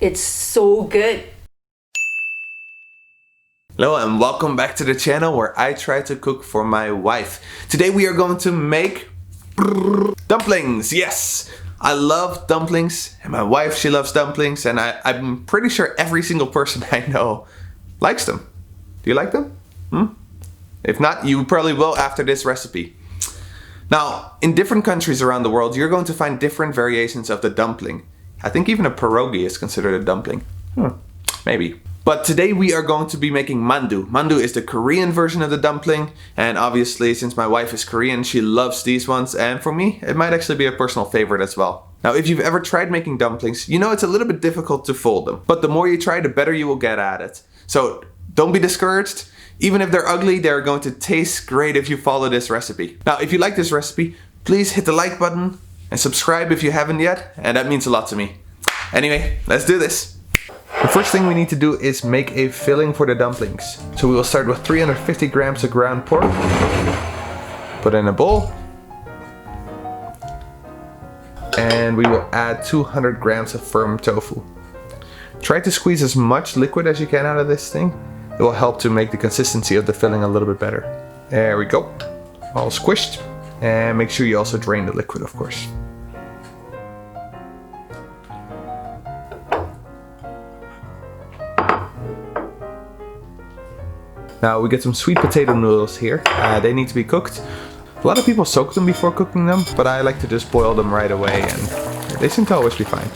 It's so good. Hello and welcome back to the channel where I try to cook for my wife. Today we are going to make dumplings. Yes, I love dumplings and my wife, she loves dumplings, and I'm pretty sure every single person I know likes them. Do you like them? If not, you probably will after this recipe. Now, in different countries around the world, you're going to find different variations of the dumpling. I think even a pierogi is considered a dumpling. Maybe. But today we are going to be making mandu. Mandu is the Korean version of the dumpling, and obviously since my wife is Korean, she loves these ones, and for me it might actually be a personal favorite as well. Now if you've ever tried making dumplings, you know it's a little bit difficult to fold them, but the more you try, the better you will get at it. So don't be discouraged. Even if they're ugly, they're going to taste great if you follow this recipe. Now if you like this recipe, please hit the like button and subscribe if you haven't yet, and that means a lot to me. Anyway, let's do this. The first thing we need to do is make a filling for the dumplings. So we will start with 350 grams of ground pork. Put in a bowl. And we will add 200 grams of firm tofu. Try to squeeze as much liquid as you can out of this thing. It will help to make the consistency of the filling a little bit better. There we go. All squished. And make sure you also drain the liquid, of course. Now we get some sweet potato noodles here. They need to be cooked. A lot of people soak them before cooking them, but I like to just boil them right away, and they seem to always be fine.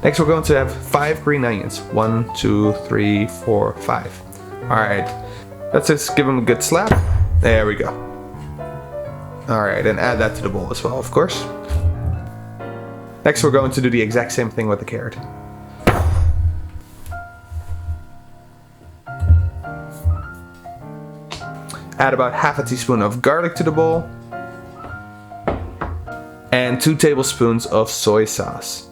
Next we're going to have 5 green onions. 1, 2, 3, 4, 5. Alright, let's just give them a good slap. There we go. Alright, and add that to the bowl as well, of course. Next we're going to do the exact same thing with the carrot. Add about half a teaspoon of garlic to the bowl. And 2 tablespoons of soy sauce.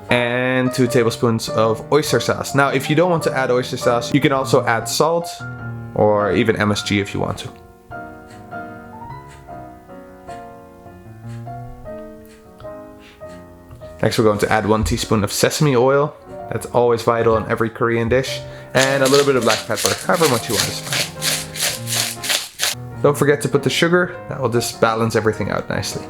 And 2 tablespoons of oyster sauce. Now if you don't want to add oyster sauce, you can also add salt, or even MSG if you want to. Next we're going to add 1 teaspoon of sesame oil. That's always vital in every Korean dish. And a little bit of black pepper, however much you want to spice. Don't forget to put the sugar, that will just balance everything out nicely.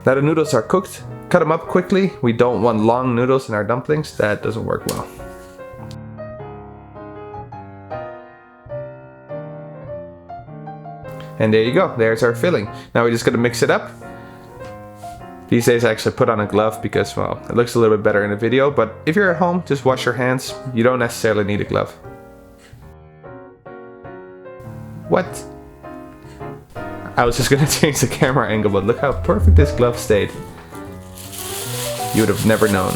Now the noodles are cooked. Cut them up quickly. We don't want long noodles in our dumplings, that doesn't work well. And there you go, there's our filling. Now we're just gonna mix it up. These days I actually put on a glove because, well, it looks a little bit better in the video, but if you're at home, just wash your hands. You don't necessarily need a glove. What? I was just gonna change the camera angle, but look how perfect this glove stayed. You would have never known.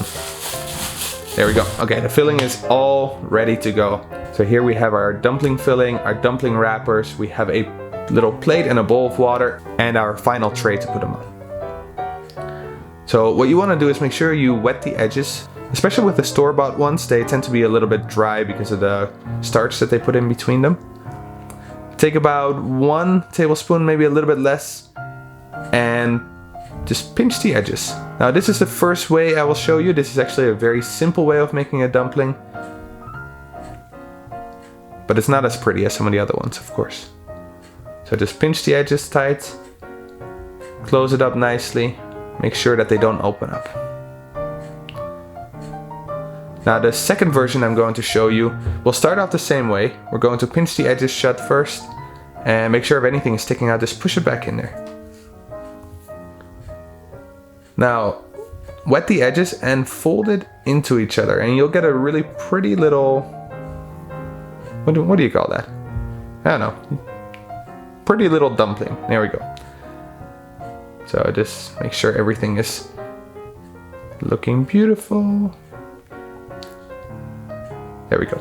There we go. Okay, the filling is all ready to go. So here we have our dumpling filling, our dumpling wrappers, we have a little plate and a bowl of water, and our final tray to put them on. So what you want to do is make sure you wet the edges, especially with the store-bought ones. They tend to be a little bit dry because of the starch that they put in between them. Take about 1 tablespoon, maybe a little bit less, and just pinch the edges. Now this is the first way I will show you. This is actually a very simple way of making a dumpling, but it's not as pretty as some of the other ones, of course. So just pinch the edges tight, close it up nicely, make sure that they don't open up. Now the second version I'm going to show you will start off the same way. We're going to pinch the edges shut first, and make sure if anything is sticking out, just push it back in there. Now wet the edges and fold it into each other, and you'll get a really pretty little, what do you call that? I don't know. Pretty little dumpling. There we go. So just make sure everything is looking beautiful. There we go.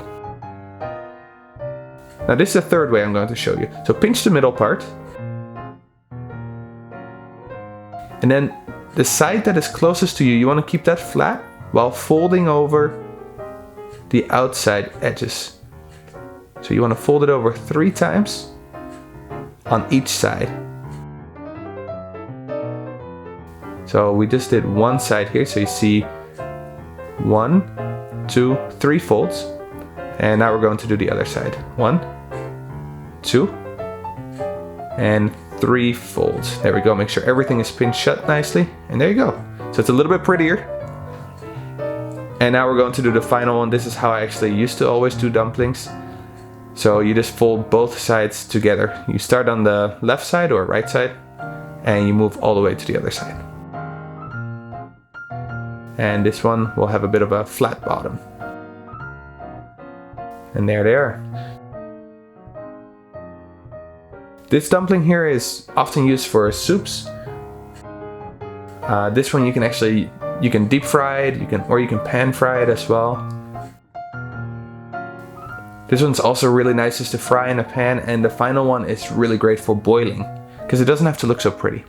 Now this is the third way I'm going to show you. So pinch the middle part. And then the side that is closest to you, you want to keep that flat. while folding over the outside edges. So you want to fold it over 3 times on each side. So we just did one side here, so you see 1, 2, 3 folds. And now we're going to do the other side. 1, 2, and 3 folds. There we go. Make sure everything is pinned shut nicely. And there you go. So it's a little bit prettier. And now we're going to do the final one. This is how I actually used to always do dumplings. So you just fold both sides together. You start on the left side or right side, and you move all the way to the other side. And this one will have a bit of a flat bottom. And there they are. This dumpling here is often used for soups. This one you can deep fry it, or you can pan fry it as well. This one's also really nice just to fry in a pan, and the final one is really great for boiling because it doesn't have to look so pretty.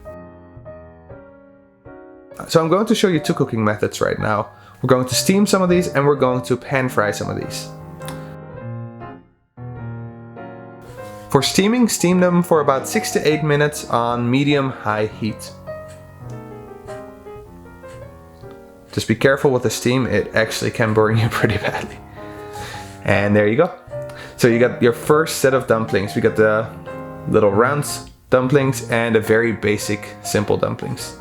So I'm going to show you 2 cooking methods right now. We're going to steam some of these and we're going to pan fry some of these. For steaming, steam them for about 6 to 8 minutes on medium-high heat. Just be careful with the steam, it actually can burn you pretty badly. And there you go. So you got your first set of dumplings. We got the little round dumplings and the very basic simple dumplings.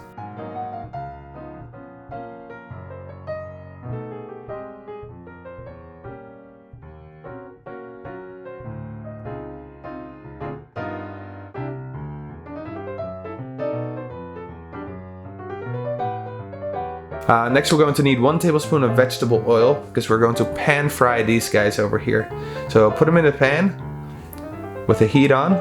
Next we're going to need 1 tablespoon of vegetable oil because we're going to pan fry these guys over here. So put them in a pan with the heat on.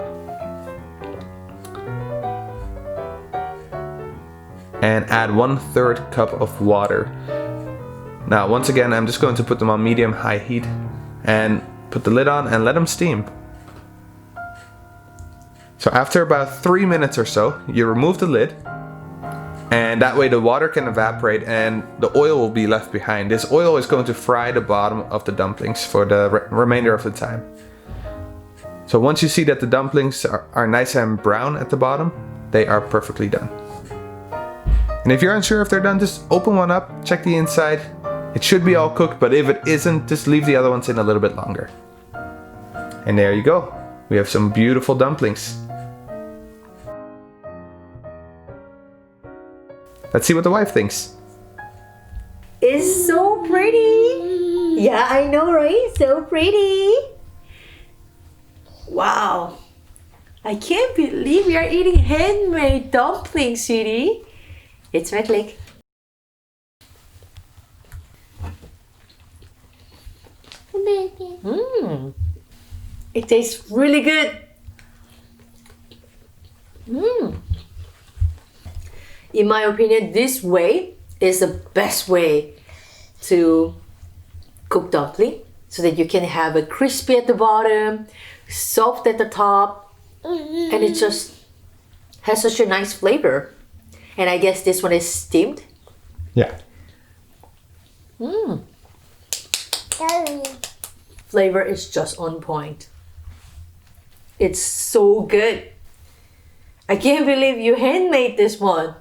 And add 1/3 cup of water. Now once again I'm just going to put them on medium-high heat and put the lid on and let them steam. So after about 3 minutes or so, you remove the lid. And that way the water can evaporate and the oil will be left behind. This oil is going to fry the bottom of the dumplings for the remainder of the time. So once you see that the dumplings are nice and brown at the bottom, they are perfectly done. And if you're unsure if they're done, just open one up, check the inside. It should be all cooked, but if it isn't, just leave the other ones in a little bit longer. And there you go. We have some beautiful dumplings. Let's see what the wife thinks. It's so pretty. Yeah, I know, right? So pretty. Wow. I can't believe we are eating handmade dumplings, sweetie. It's my click. It tastes really good. In my opinion, this way is the best way to cook dumpling so that you can have a crispy at the bottom, soft at the top, and it just has such a nice flavor. And I guess this one is steamed. Yeah. Flavor is just on point. It's so good. I can't believe you handmade this one.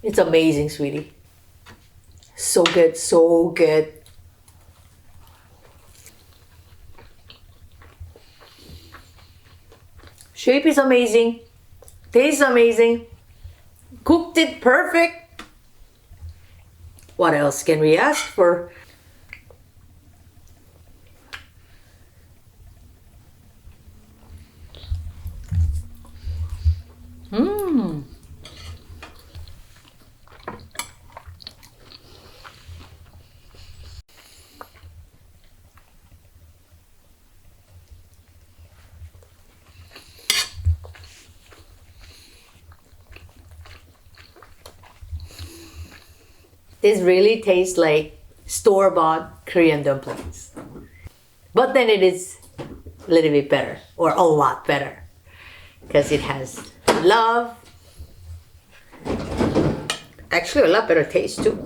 It's amazing, sweetie. So good, so good. Shape is amazing. Tastes amazing. Cooked it perfect. What else can we ask for? This really tastes like store-bought Korean dumplings. But then it is a little bit better, or a lot better, because it has love. Actually, a lot better taste too.